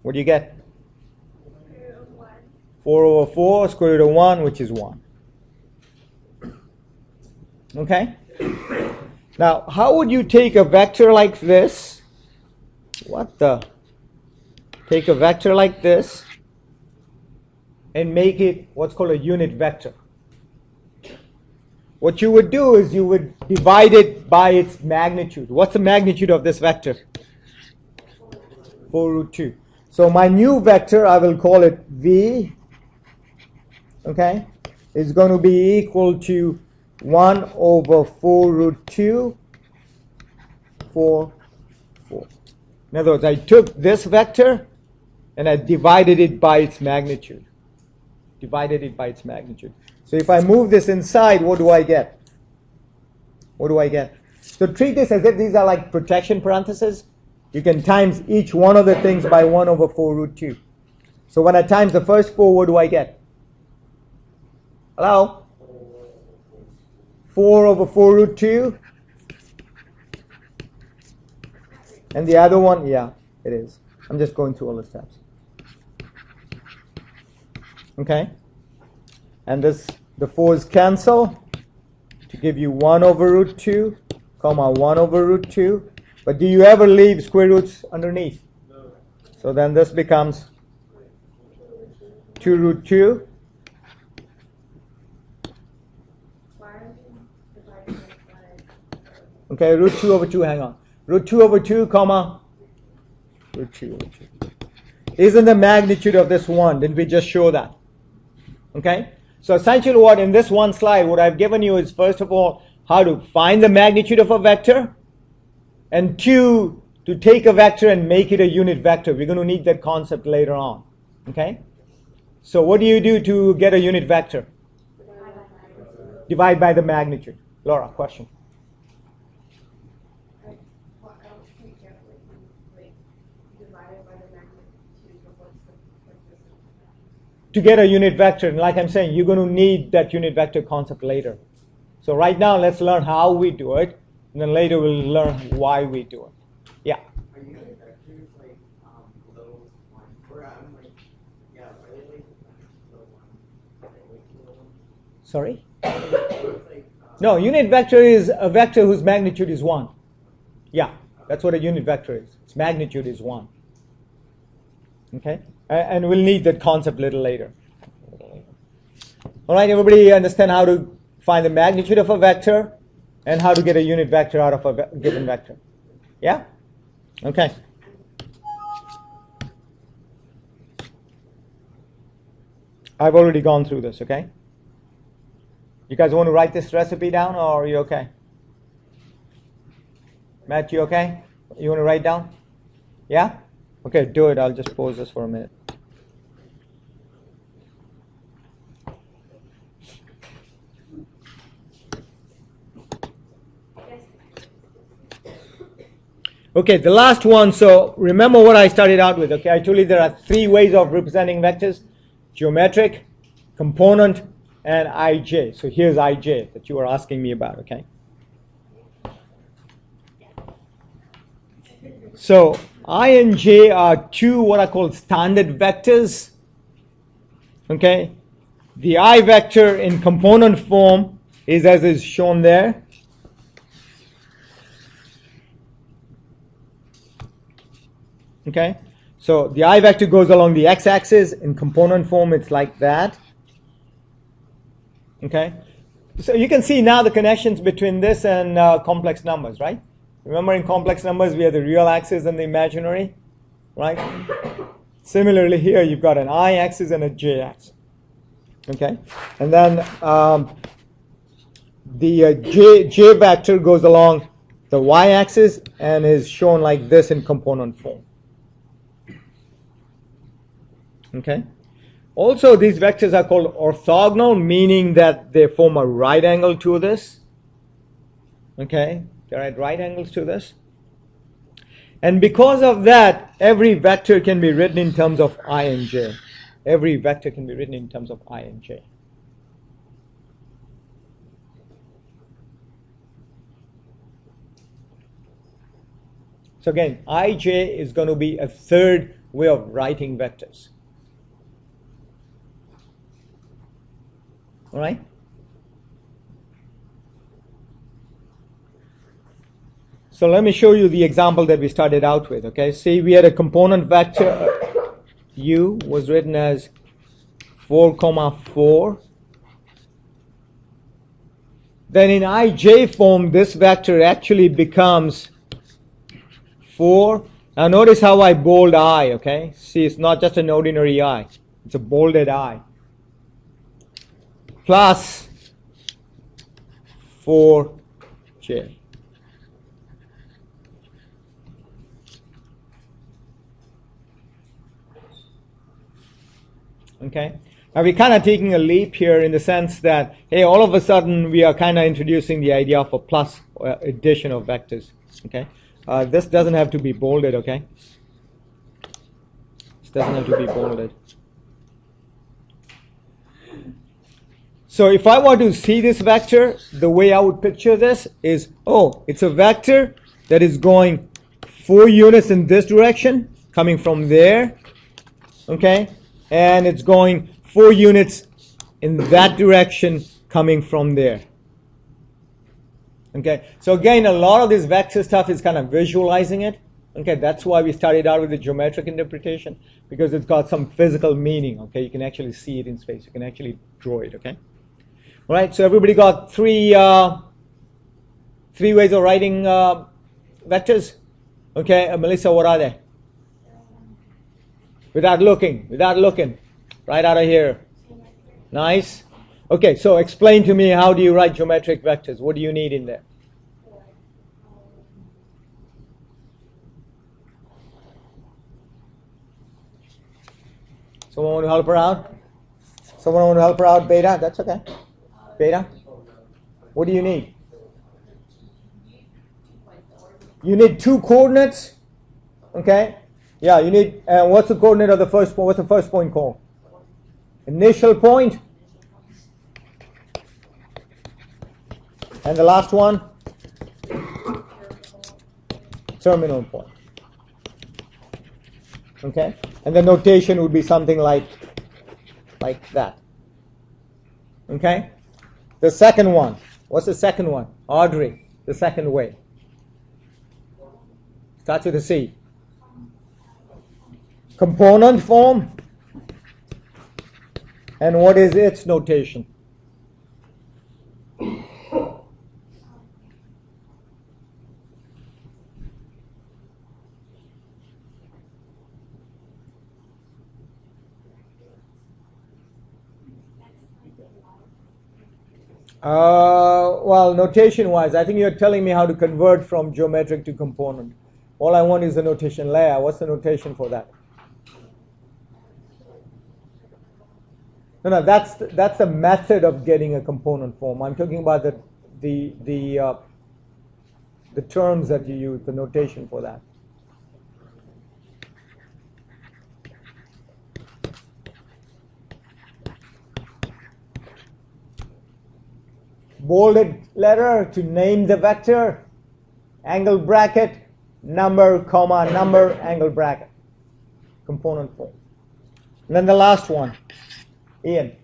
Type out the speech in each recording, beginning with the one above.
What do you get? 4 over 4, square root of 1, which is 1. Okay? Now, how would you take a vector like this? Take a vector like this and make it what's called a unit vector. What you would do is you would divide it by its magnitude. What's the magnitude of this vector? 4 root 2. So my new vector, I will call it V, okay, is going to be equal to 1 over 4 root 2, 4, 4. In other words, I took this vector and I divided it by its magnitude. Divided it by its magnitude. So if I move this inside, what do I get? What do I get? So treat this as if these are like protection parentheses. You can times each one of the things by 1 over 4 root 2. So when I times the first 4, what do I get? Hello? 4 over 4 root 2. And the other one, yeah, it is. I'm just going through all the steps. Okay? And this, the 4's cancel to give you 1 over root 2, comma 1 over root 2. But do you ever leave square roots underneath? No. So then this becomes 2 root 2. Okay, root 2 over 2, hang on. Root 2 over 2, comma, root 2 over 2. Isn't the magnitude of this 1? Didn't we just show that? Okay? So essentially what in this one slide, what I've given you is first of all, how to find the magnitude of a vector. And 2, to take a vector and make it a unit vector. We're going to need that concept later on. Okay? So what do you do to get a unit vector? Divide by the magnitude. Laura, question. To get a unit vector, and like I'm saying, you're going to need that unit vector concept later. So right now, let's learn how we do it, and then later we'll learn why we do it. Yeah? Are unit vectors like below 1? Or I'm like, yeah, are they like below 1? Are they like below 1? Sorry? Like, No, unit vector is a vector whose magnitude is 1. Yeah, that's what a unit vector is. Its magnitude is 1. Okay? And we'll need that concept a little later. All right, everybody understand how to find the magnitude of a vector and how to get a unit vector out of a given vector? Yeah? Okay. I've already gone through this, okay? You guys want to write this recipe down, or are you okay? Matt, you okay? You want to write down? Yeah? Okay, do it. I'll just pause this for a minute. Okay, the last one. So remember what I started out with. Okay, I told you there are 3 ways of representing vectors: geometric, component, and ij. So here's ij that you were asking me about. Okay. So I and j are 2 what I call standard vectors. Okay. The I vector in component form is as is shown there. Okay. So the I vector goes along the x-axis. In component form, it's like that. Okay. So you can see now the connections between this and complex numbers, right? Remember, in complex numbers, we have the real axis and the imaginary, right? Similarly, here you've got an I-axis and a J-axis. Okay, and then the J vector goes along the Y-axis and is shown like this in component form. Okay. Also, these vectors are called orthogonal, meaning that they form a right angle to this. Okay. They're at right angles to this. And because of that, every vector can be written in terms of I and j. Every vector can be written in terms of I and j. So again, ij is going to be a third way of writing vectors. All right? So let me show you the example that we started out with. Okay, see, we had a component vector u was written as 4, 4. Then in ij form, this vector actually becomes 4. Now notice how I bold I, okay? See, it's not just an ordinary I. It's a bolded I. Plus 4j. Okay? Now we're kind of taking a leap here in the sense that, hey, all of a sudden we are kind of introducing the idea of a plus addition of vectors. Okay? This doesn't have to be bolded, okay? This doesn't have to be bolded. So if I want to see this vector, the way I would picture this is, oh, it's a vector that is going 4 units in this direction, coming from there, okay? And it's going 4 units in that direction, coming from there. Okay, so again, a lot of this vector stuff is kind of visualizing it. Okay, that's why we started out with the geometric interpretation, because it's got some physical meaning. Okay, you can actually see it in space. You can actually draw it. Okay, all right. So everybody got three ways of writing vectors. Okay, Melissa, what are they? Without looking, right out of here. Nice. Okay, so explain to me, how do you write geometric vectors? What do you need in there? Someone want to help her out? Someone want to help her out? Beta? That's okay. Beta? What do you need? You need 2 coordinates. Okay? Yeah, you need, what's the coordinate of the first point? What's the first point called? Initial point. And the last one? Terminal point. Okay? And the notation would be something like that. Okay? The second one. What's the second one? Audrey, the second way. Starts with a C. Component form. And what is its notation? Well, notation-wise, I think you're telling me how to convert from geometric to component. All I want is the notation. Leia, what's the notation for that? No, that's the method of getting a component form. I'm talking about the terms that you use, the notation for that. Bolded letter to name the vector, angle bracket, number, comma, number, angle bracket, component form. And then the last one, Ian.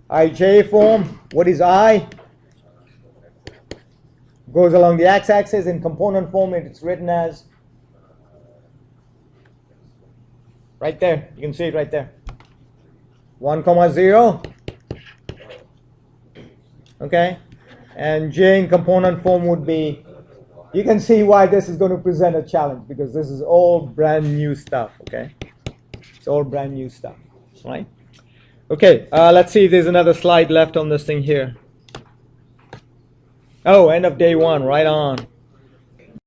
IJ form, what is I? Goes along the x-axis. In component form, it's written as, right there, you can see it right there, 1, 0. Okay, and J in component form would be, you can see why this is going to present a challenge, because this is all brand new stuff. Okay, it's all brand new stuff, right? Okay, let's see if there's another slide left on this thing here. Oh, end of day 1, right on.